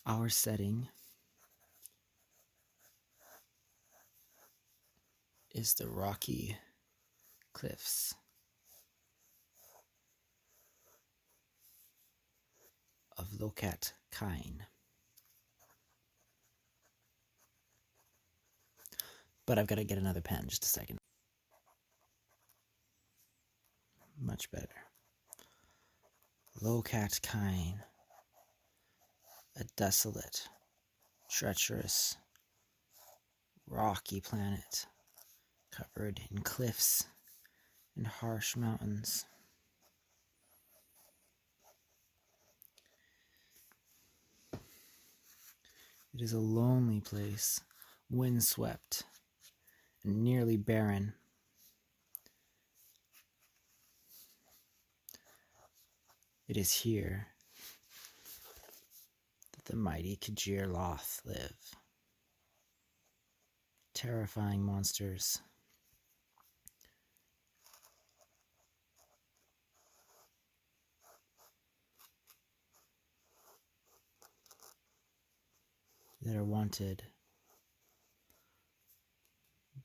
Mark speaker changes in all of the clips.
Speaker 1: Our setting is the rocky cliffs of Lokat Kine. But I've got to get another pen, just a second. Much better. Lokat Kine, a desolate, treacherous, rocky planet covered in cliffs and harsh mountains. It is a lonely place, windswept and nearly barren. It is here that the mighty Kajir Loth live. Terrifying monsters. That are wanted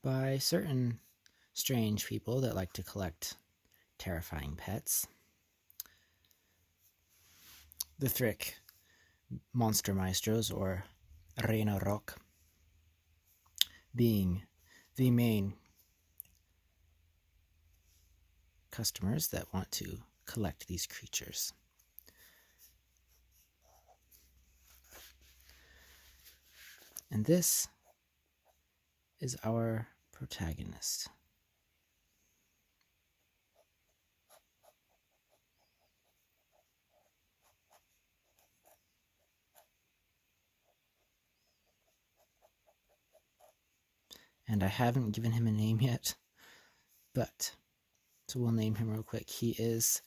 Speaker 1: by certain strange people that like to collect terrifying pets. The Thrick Monster Maestros, or Reina Rock, being the main customers that want to collect these creatures. And this is our protagonist. And I haven't given him a name yet, but so we'll name him real quick. He is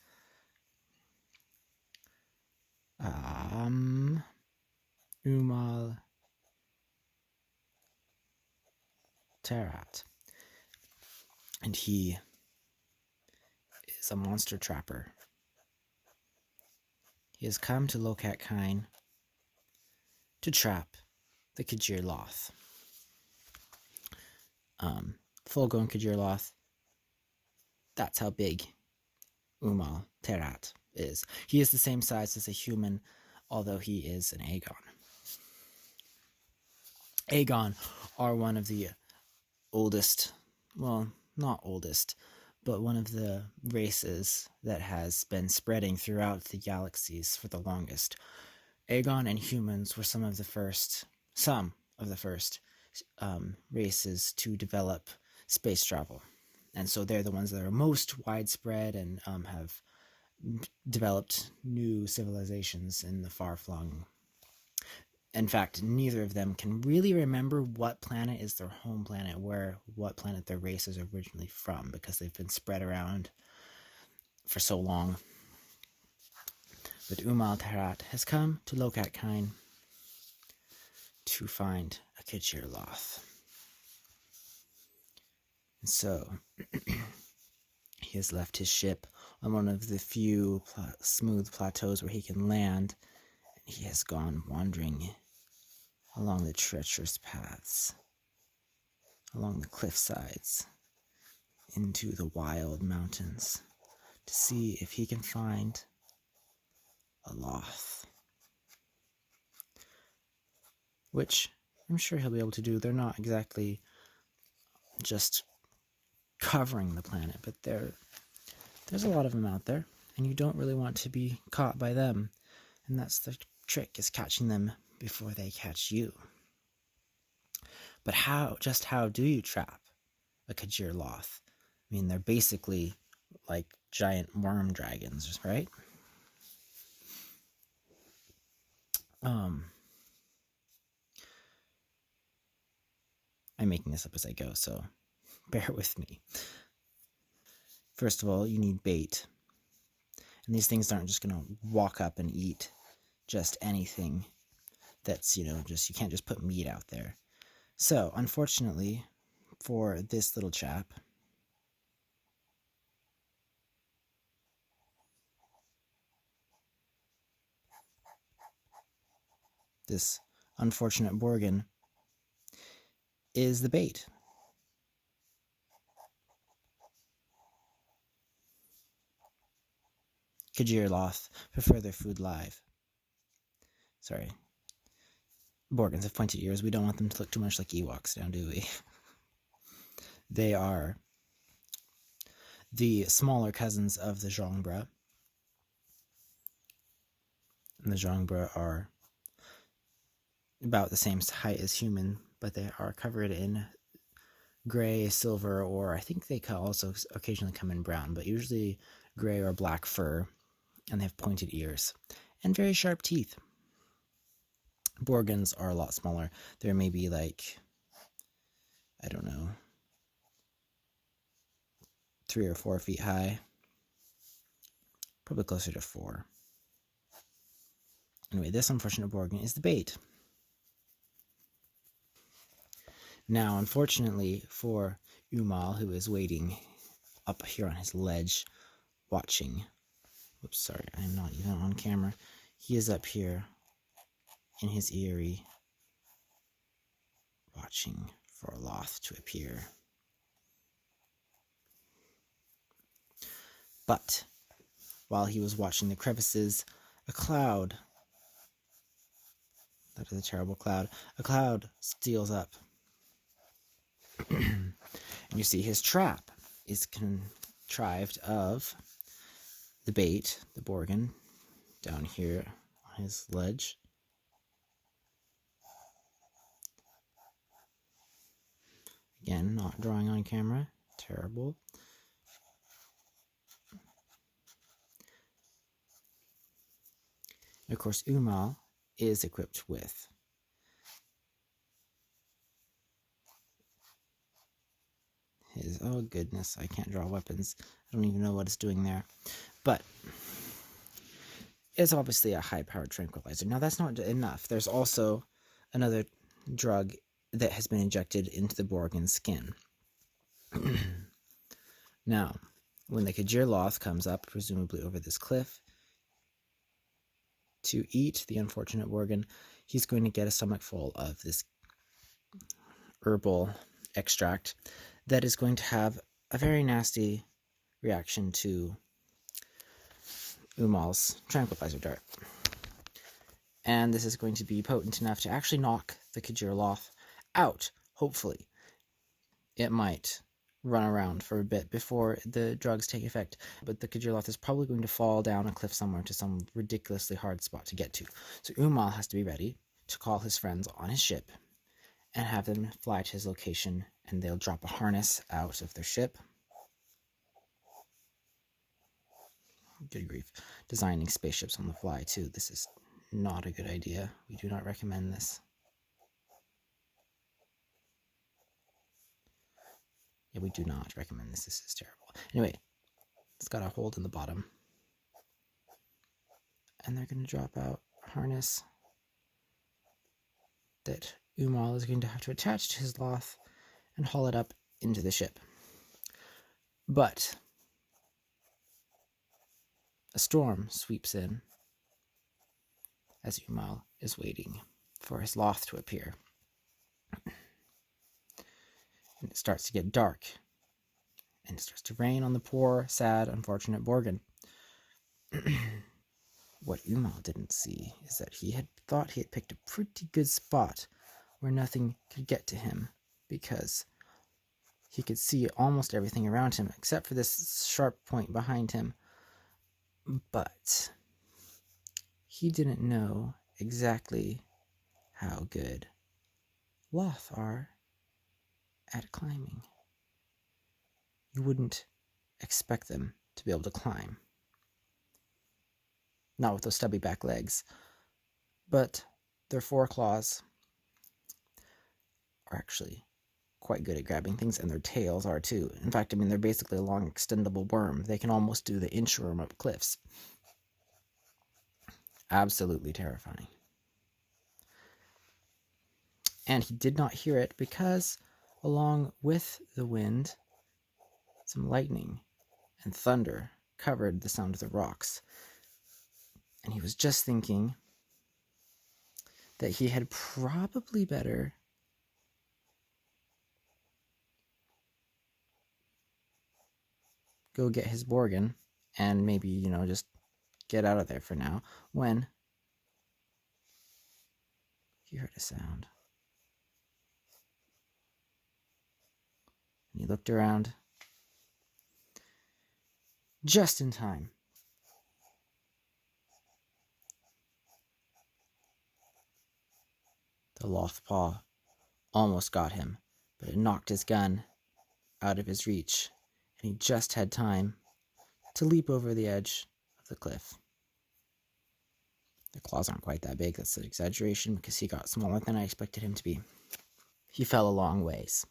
Speaker 1: Umal Tarat. And he is a monster trapper. He has come to Lokat Kine to trap the Kajir Loth. Full-grown Kajir Loth. That's how big Umal Terat is. He is the same size as a human, although he is an Aegon. Aegon are one of the oldest, well, not oldest, but one of the races that has been spreading throughout the galaxies for the longest. Aegon and humans were some of the first races to develop space travel. And so they're the ones that are most widespread and have developed new civilizations in the far-flung. In fact, neither of them can really remember what planet is their home planet, what planet their race is originally from, because they've been spread around for so long. But Umal Tarat has come to Lokat Kine to find a Kajir Loth. And so he has left his ship on one of the few smooth plateaus where he can land, and he has gone wandering along the treacherous paths, along the cliff sides, into the wild mountains, to see if he can find a Loth. Which I'm sure he'll be able to do. They're not exactly just covering the planet, but there's a lot of them out there, and you don't really want to be caught by them. And that's the trick, is catching them before they catch you. But how do you trap a Kajir Loth? I mean, they're basically like giant worm dragons, right? I'm making this up as I go, so bear with me. First of all, you need bait. And these things aren't just going to walk up and eat just anything that's, you can't just put meat out there. So, unfortunately, for this little chap, this unfortunate Borgin, is the bait. Kajir prefer their food live. Sorry. Borgans have pointed ears. We don't want them to look too much like Ewoks now, do we? They are the smaller cousins of the Zhongbra. And the Zhongbra are about the same height as human, but they are covered in gray, silver, or I think they can also occasionally come in brown, but usually gray or black fur, and they have pointed ears and very sharp teeth. Borgans are a lot smaller. They're maybe like, I don't know, 3 or 4 feet high. Probably closer to 4. Anyway, this unfortunate Borgin is the bait. Now, unfortunately for Umal, who is waiting up here on his ledge, watching. Whoops, sorry, I'm not even on camera. He is up here in his eyrie, watching for Loth to appear. But while he was watching the crevices, a cloud, that is a terrible cloud, a cloud steals up. And you see his trap is contrived of the bait, the Borgin, down here on his ledge. Again, not drawing on camera. Terrible. And of course, Umal is equipped with his, oh goodness, I can't draw weapons. I don't even know what it's doing there. But it's obviously a high-powered tranquilizer. Now, that's not enough. There's also another drug that has been injected into the Borgin's skin. Now, when the Kajir Loth comes up, presumably over this cliff, to eat the unfortunate Borgin, he's going to get a stomach full of this herbal extract that is going to have a very nasty reaction to Umal's tranquilizer dart. And this is going to be potent enough to actually knock the Kajir Loth out, hopefully. It might run around for a bit before the drugs take effect, but the Kajir Loth is probably going to fall down a cliff somewhere to some ridiculously hard spot to get to. So Umal has to be ready to call his friends on his ship and have them fly to his location, and they'll drop a harness out of their ship. Good grief. Designing spaceships on the fly, too. This is not a good idea. We do not recommend this. Yeah, we do not recommend this. This is terrible. Anyway, it's got a hold in the bottom. And they're going to drop out a harness that Umal is going to have to attach to his Loth and haul it up into the ship. But a storm sweeps in as Umal is waiting for his Loth to appear. And it starts to get dark, and it starts to rain on the poor, sad, unfortunate Borgin. What Umal didn't see is that he had thought he had picked a pretty good spot where nothing could get to him, because he could see almost everything around him except for this sharp point behind him. But he didn't know exactly how good Loth are at climbing. You wouldn't expect them to be able to climb. Not with those stubby back legs. But their foreclaws are actually quite good at grabbing things, and their tails are too. In fact, I mean, they're basically a long extendable worm. They can almost do the inchworm up cliffs. Absolutely terrifying. And he did not hear it because, along with the wind, some lightning and thunder covered the sound of the rocks. And he was just thinking that he had probably better go get his Borgin and maybe, just get out of there for now, when he heard a sound. And he looked around just in time. The Lothpaw almost got him, but it knocked his gun out of his reach, and he just had time to leap over the edge of the cliff. The claws aren't quite that big, that's an exaggeration, because he got smaller than I expected him to be. He fell a long ways.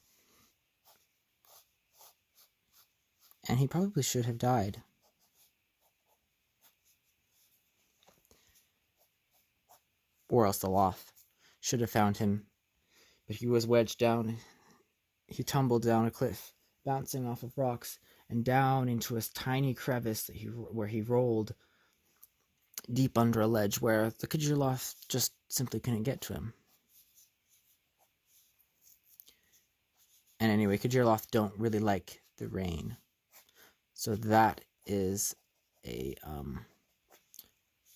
Speaker 1: And he probably should have died. Or else the Loth should have found him, but he was wedged down. He tumbled down a cliff, bouncing off of rocks, and down into a tiny crevice where he rolled deep under a ledge where the Kajirloth just simply couldn't get to him. And anyway, Kajirloth don't really like the rain. So that is a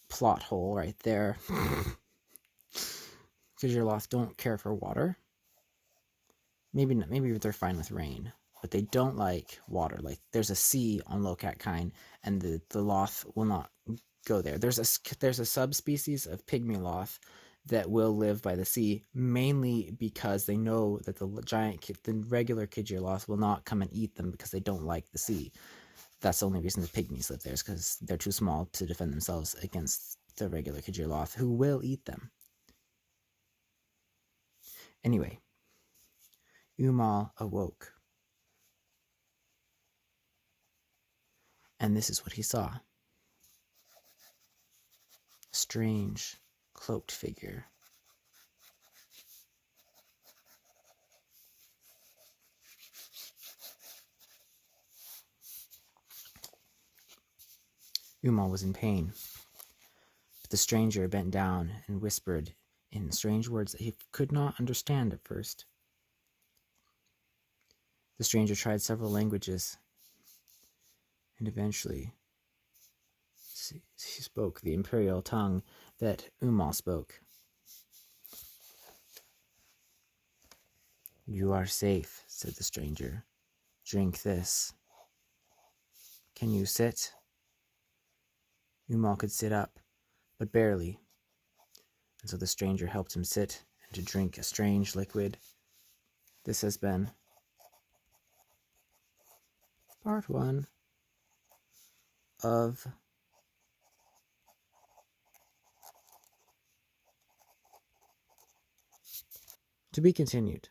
Speaker 1: plot hole right there. Kajirloth don't care for water. Maybe they're fine with rain, but they don't like water. Like, there's a sea on Lokat Kine, and the Loth will not go there. There's a subspecies of pygmy Loth that will live by the sea, mainly because they know that the regular Kajirloth will not come and eat them because they don't like the sea. That's the only reason the pygmies live there, is because they're too small to defend themselves against the regular Kajirloth, who will eat them. Anyway, Umal awoke. And this is what he saw. A strange, cloaked figure. Umal was in pain. But the stranger bent down and whispered in strange words that he could not understand at first. The stranger tried several languages, and eventually he spoke the imperial tongue that Umal spoke. "You are safe," said the stranger. "Drink this. Can you sit?" Umal could sit up, but barely, and so the stranger helped him sit and to drink a strange liquid. This has been part 1 of To be continued.